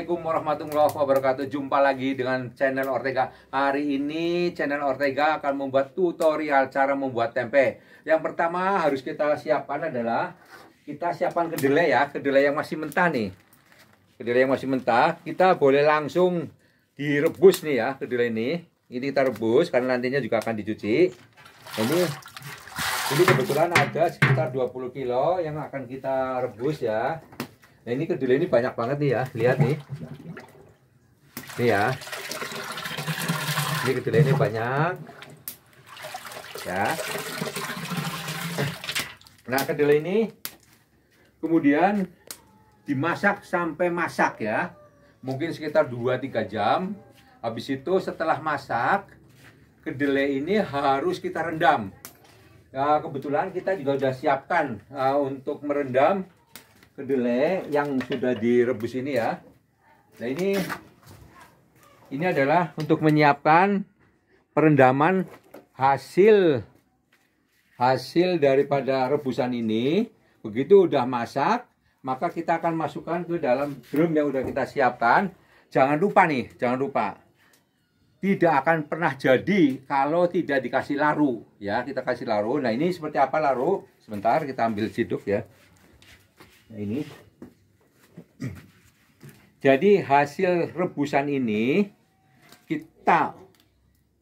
Assalamualaikum warahmatullahi wabarakatuh. Jumpa lagi dengan channel Ortega. Hari ini channel Ortega akan membuat tutorial cara membuat tempe. Yang pertama harus kita siapkan adalah kita siapkan kedelai ya, kedelai yang masih mentah nih. Kedelai yang masih mentah, kita boleh langsung direbus nih ya, kedelai ini. Ini kita rebus karena nantinya juga akan dicuci. Ini kebetulan ada sekitar 20 kilo yang akan kita rebus ya. Nah ini kedelai ini banyak banget nih ya, lihat nih. Nih ya. Ini kedelai ini banyak. Ya. Nah kedelai ini kemudian dimasak sampai masak ya. Mungkin sekitar 2-3 jam. Habis itu setelah masak, kedelai ini harus kita rendam. Ya, kebetulan kita juga sudah siapkan untuk merendam kedelai yang sudah direbus ini ya. Nah ini adalah untuk menyiapkan perendaman hasil daripada rebusan ini. Begitu udah masak, maka kita akan masukkan ke dalam drum yang udah kita siapkan. Jangan lupa nih, jangan lupa. Tidak akan pernah jadi kalau tidak dikasih laru ya. Kita kasih laru. Nah ini seperti apa laru? Sebentar kita ambil siduk ya. Nah ini jadi hasil rebusan ini kita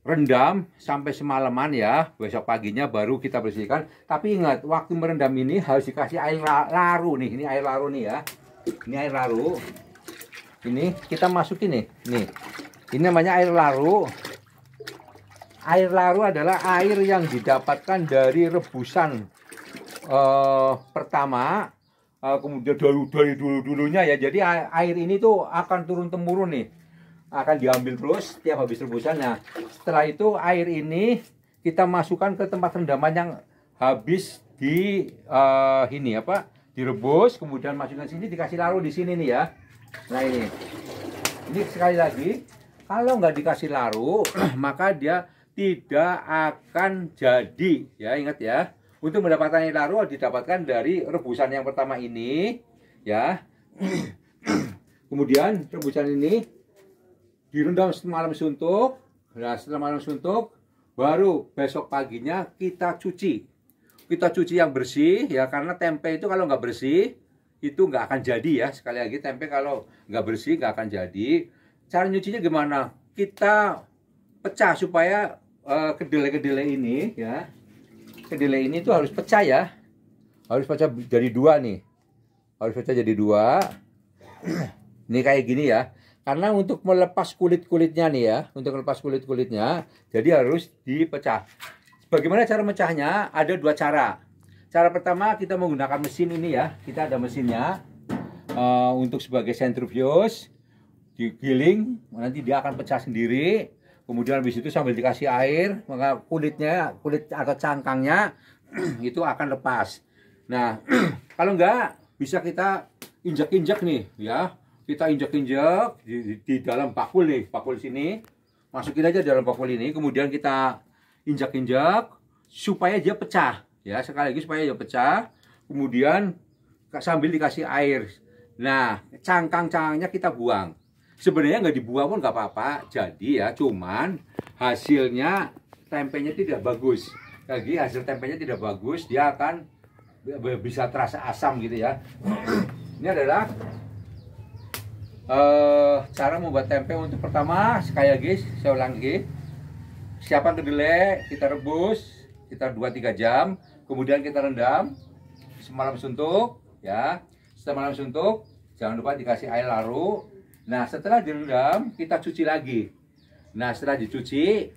rendam sampai semalaman ya, besok paginya baru kita bersihkan. Tapi ingat, waktu merendam ini harus dikasih air laru nih. Ini air laru nih ya, ini air laru. Ini kita masukin nih, ini namanya air laru. Air laru adalah air yang didapatkan dari rebusan pertama. Kemudian dari dulunya ya, jadi air ini tuh akan turun temurun nih, akan diambil terus setiap habis rebusan. Nah setelah itu air ini kita masukkan ke tempat rendaman yang habis direbus, kemudian masukkan sini, dikasih laru di sini nih ya. Nah ini sekali lagi, kalau nggak dikasih laru maka dia tidak akan jadi ya, ingat ya. Untuk mendapatkan air laru didapatkan dari rebusan yang pertama ini ya. Kemudian rebusan ini direndam semalam suntuk. Nah setelah malam suntuk baru besok paginya kita cuci. Kita cuci yang bersih ya, karena tempe itu kalau nggak bersih itu nggak akan jadi ya. Sekali lagi, tempe kalau nggak bersih nggak akan jadi. Cara nyucinya gimana? Kita pecah supaya kedelai-kedelai ini ya, kedelai ini tuh harus pecah ya, harus pecah jadi dua nih, harus pecah jadi dua. Ini kayak gini ya, karena untuk melepas kulit-kulitnya nih ya, untuk melepas kulit-kulitnya jadi harus dipecah. Bagaimana cara mecahnya? Ada dua cara. Cara pertama kita menggunakan mesin ini ya, kita ada mesinnya untuk sebagai sentrifuge, digiling, nanti dia akan pecah sendiri. Kemudian habis itu sambil dikasih air, maka kulit atau cangkangnya itu akan lepas. Nah, kalau enggak bisa kita injak-injak nih ya. Kita injak-injak di dalam bakul nih, bakul sini. Masukin aja dalam bakul ini, kemudian kita injak-injak supaya dia pecah ya. Sekali lagi supaya dia pecah. Kemudian sambil dikasih air. Nah, cangkang-cangkangnya kita buang. Sebenarnya nggak dibuang pun nggak apa-apa, jadi ya, cuman hasilnya tempenya tidak bagus. Lagi hasil tempenya tidak bagus, dia akan bisa terasa asam gitu ya. Ini adalah cara membuat tempe. Untuk pertama, sekali lagi saya ulang lagi, siapkan kedelai, kita rebus sekitar 2-3 jam, kemudian kita rendam semalam suntuk ya. Setelah malam suntuk jangan lupa dikasih air laru. Nah setelah direndam kita cuci lagi. Nah setelah dicuci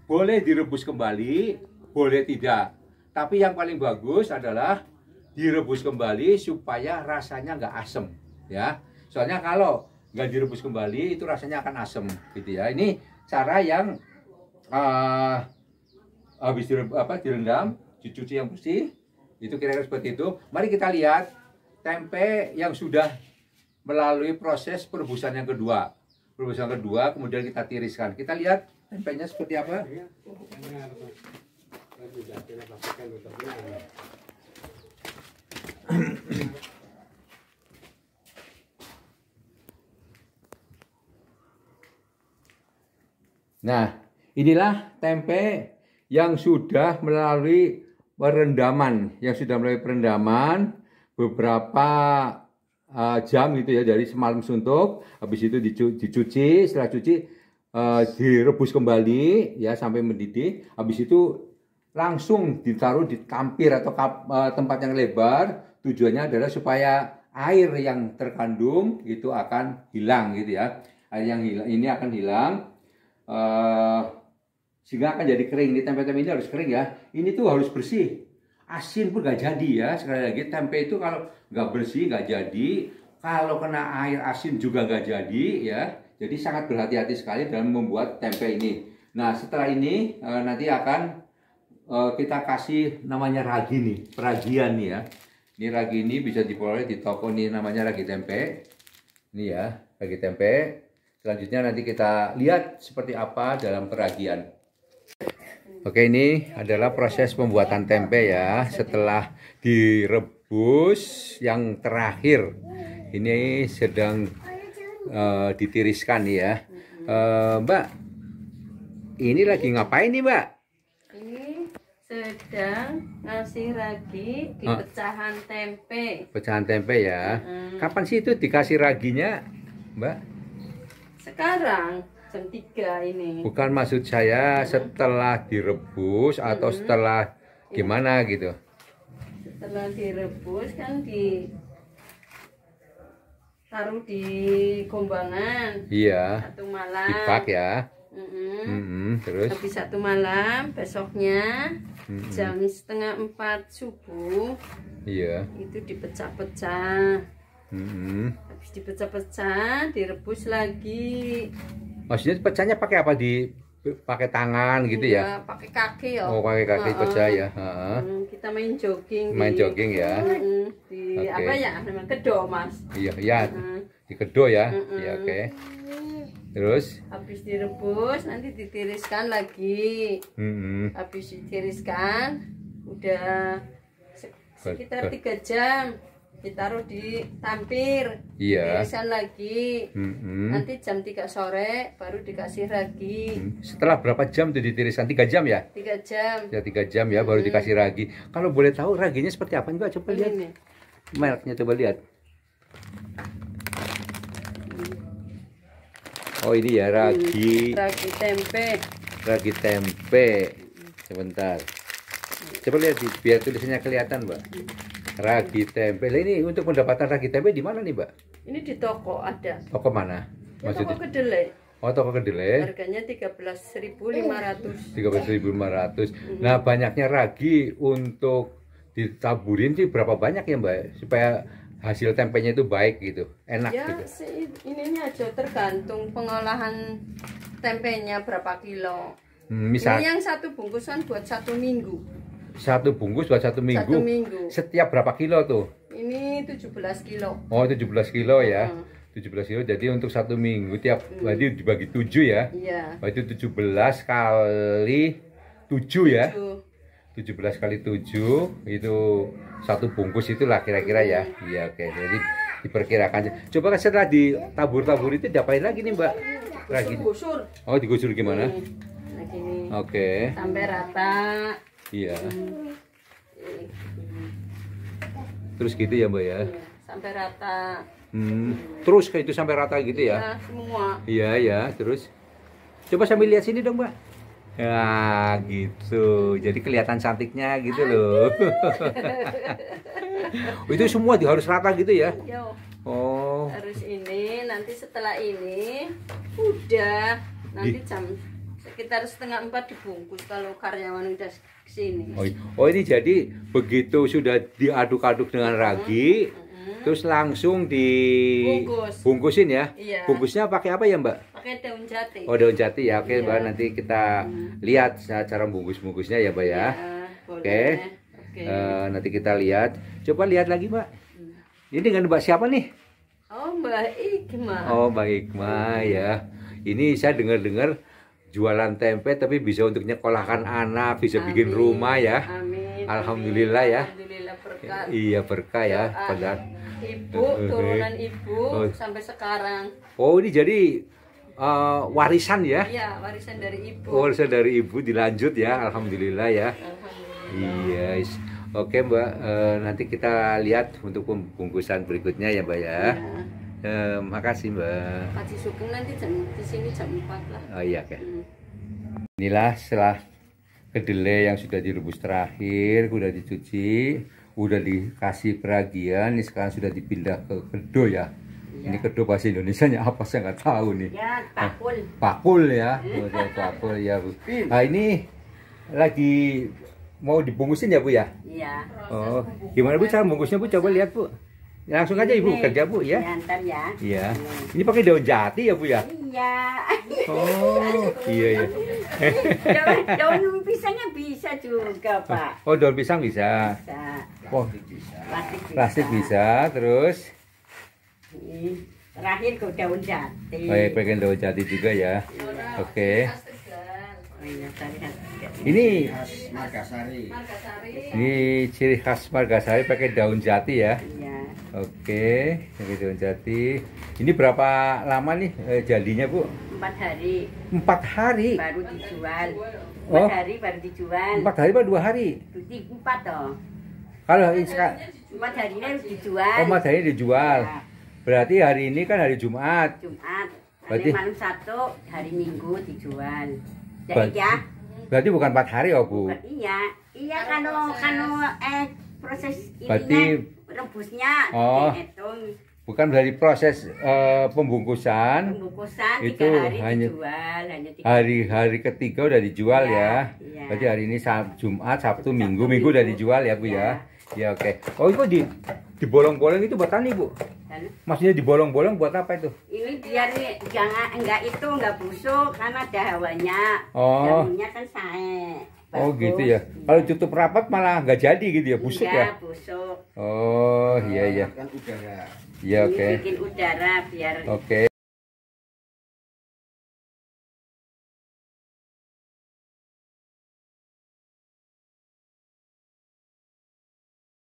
boleh direbus kembali, boleh tidak. Tapi yang paling bagus adalah direbus kembali supaya rasanya nggak asem ya. Soalnya kalau nggak direbus kembali itu rasanya akan asem gitu ya. Ini cara yang habis direndam, dicuci yang bersih, itu kira-kira seperti itu. Mari kita lihat tempe yang sudah melalui proses perebusan yang kedua. Perebusan kedua, kemudian kita tiriskan. Kita lihat tempenya seperti apa. Nah, inilah tempe yang sudah melalui perendaman, beberapa jam gitu ya, dari semalam suntuk, habis itu dicuci, setelah cuci direbus kembali ya sampai mendidih, habis itu langsung ditaruh di kampir atau tempat yang lebar. Tujuannya adalah supaya air yang terkandung itu akan hilang gitu ya. Air yang hilang ini akan hilang sehingga akan jadi kering. Ini tempe-tempe ini harus kering ya. Ini tuh harus bersih. Asin pun gak jadi ya. Sekali lagi, tempe itu kalau nggak bersih nggak jadi. Kalau kena air asin juga nggak jadi ya. Jadi sangat berhati-hati sekali dalam membuat tempe ini. Nah, setelah ini nanti akan kita kasih namanya ragi nih, peragian nih ya. Ini ragi ini bisa diperoleh di toko nih, namanya ragi tempe. Ini ya, ragi tempe. Selanjutnya nanti kita lihat seperti apa dalam peragian. Oke, ini adalah proses pembuatan tempe ya. Setelah direbus yang terakhir, ini sedang ditiriskan nih ya. Mbak, ini lagi ngapain nih Mbak? Ini sedang ngasih ragi di pecahan tempe. Pecahan tempe ya. Kapan sih itu dikasih raginya Mbak? Sekarang jam 3 ini. Bukan, maksud saya setelah direbus atau setelah gimana gitu. Setelah direbus kan taruh di gombangan. Iya. Satu malam. Dibak ya. Terus habis satu malam, besoknya jam 3:30 subuh. iya. Itu dipecah-pecah. Habis dipecah-pecah, direbus lagi. Maksudnya pecahnya pakai apa? Pakai tangan gitu ya? Pakai kaki ya. Oh, pakai kaki pecah ya. Kita main jogging. Main jogging ya. Di apa ya? Namanya kedo, Mas. Iya, iya. Di kedo ya. Iya, oke. Terus habis direbus nanti ditiriskan lagi. Habis ditiriskan udah sekitar 3 jam. Ditaruh di tampir, iya. Tiriskan lagi. Nanti jam 3 sore baru dikasih ragi. Setelah berapa jam tuh ditiriskan? 3 jam ya? 3 jam. Ya, 3 jam ya baru dikasih ragi. Kalau boleh tahu raginya seperti apa Mbak? Coba lihat. Ini. Mereknya coba lihat. Oh, ini ya ragi. Ragi tempe. Ragi tempe. Sebentar. Coba lihat biar tulisannya kelihatan, Mbak. Ragi tempe. Nah, ini untuk mendapatkan ragi tempe di mana nih, Mbak? Ini di toko ada. Toko mana? Ya, toko kedelai. Oh, toko kedelai. Harganya 13.500. 13.500. Nah, banyaknya ragi untuk ditaburin sih berapa banyak ya, Mbak? Supaya hasil tempenya itu baik gitu, enak ya, gitu. Ininya aja tergantung pengolahan tempenya berapa kilo. Misal ini yang satu bungkusan buat 1 minggu. Satu bungkus buat 1 minggu. 1 minggu. Setiap berapa kilo tuh? Ini 17 kilo. Oh, 17 kilo ya. 17 kilo, jadi untuk 1 minggu tiap berarti dibagi 7 ya. Iya. Berarti 17 kali 7 ya. 17 kali 7 itu 1 bungkus itulah kira-kira ya. Iya, oke. Jadi diperkirakan. Coba setelah ditabur-tabur itu diapain lagi nih, Mbak? Lagi. Digusur. Oh, digusur gimana? Nah, gini. Oke. Sampai rata. Iya. Terus gitu ya, Mbak ya? Iya, sampai rata. Terus kayak itu sampai rata gitu ya? Iya, semua. Iya, ya. Terus coba sambil lihat sini dong, Mbak. Ya, gitu. Jadi kelihatan cantiknya gitu loh. Itu semua harus rata gitu ya? Yo. Oh. Harus ini, nanti setelah ini udah nanti jam sekitar 3:30 dibungkus kalau karyawan udah kesini. Oh, ini jadi begitu sudah diaduk-aduk dengan ragi, terus langsung dibungkusin ya? Iya. Bungkusnya pakai apa ya, Mbak? Pakai daun jati. Oh, daun jati ya. Oke, Iya. Mbak, nanti kita lihat cara bungkus-bungkusnya ya, Mbak ya. Iya, Oke. Oke. Nanti kita lihat. Coba lihat lagi, Mbak. Ini dengan Mbak siapa nih? Oh, Mbak Ikma. Oh, Mbak Hikmah ya. Ini saya dengar-dengar jualan tempe tapi bisa untuk nyekolahkan anak, bisa bikin rumah ya. Amin. Alhamdulillah ya. Alhamdulillah berkat. Iya, berkah ya. Padahal Ibu, turunan ibu sampai sekarang. oh, ini jadi warisan ya. Iya, warisan dari ibu. Warisan dari ibu dilanjut ya, alhamdulillah ya. Alhamdulillah. Iya. Oke Mbak, nanti kita lihat untuk pembungkusan berikutnya ya Mbak ya. Makasih Mbak. Haji Sugeng nanti di sini jam 4 lah. Oh iya oke. Inilah setelah kedelai yang sudah direbus terakhir, udah dicuci, udah dikasih peragian, ini sekarang sudah dipindah ke kedo ya. Ini kedo bahasa Indonesianya apa saya nggak tahu nih. Ya, pakul. Pakul ya, pakul ya Bu. Nah ini lagi mau dibungkusin ya Bu ya? Iya. Oh, gimana Bu cara bungkusnya Bu? Coba lihat Bu. Langsung aja Ibu kerja Bu ya. Ntar ya. Iya. Ini pakai daun jati ya Bu ya? Iya. Oh, iya iya. Daun pisangnya bisa juga, Pak. Oh, daun pisang bisa. Bisa. Oh, Plastik bisa. Terus Ini terakhir ke daun jati. oh, ya, pakai daun jati juga ya. Oke. Oh iya, Ini Margasari. ini ciri khas Margasari pakai daun jati ya. Iya. Oke, pakai daun jati. Ini berapa lama nih jadinya Bu? 4 hari 4 hari. baru dijual. 4 Oh. hari baru dijual. 4 hari apa 2 hari? 4 toh. Kalau ini sekarang 4 harinya harus dijual. oh 4 hari dijual. Ya, Berarti hari ini kan hari Jumat. Jumat. Berarti- Nanti malam Sabtu, hari Minggu dijual. Ber- Jadi ya. Berarti bukan 4 hari oh Bu. Iya, iya kalau proses Berarti- ininya rebusnya Oh. dihitung Bukan dari proses pembungkusan. pembungkusan Itu 3 hari hanya- dijual, hanya 3 Hari ketiga udah dijual Iya, ya. iya. Berarti hari ini Jumat, Sabtu, Minggu, Sabtu, Minggu udah Minggu. dijual ya Bu ya. Ya oke. Oh itu di bolong-bolong itu buat tani Bu. Lalu, Maksudnya di bolong-bolong buat apa itu? ini biar jangan enggak busuk karena ada hawanya. Oh. Daunnya kan sae. Oh Bagus. gitu ya. Kalau tutup rapat malah nggak jadi gitu ya, busuk Iya, ya. busuk. Oh iya iya. Kan udara. Iya Ini oke. bikin udara biar Oke.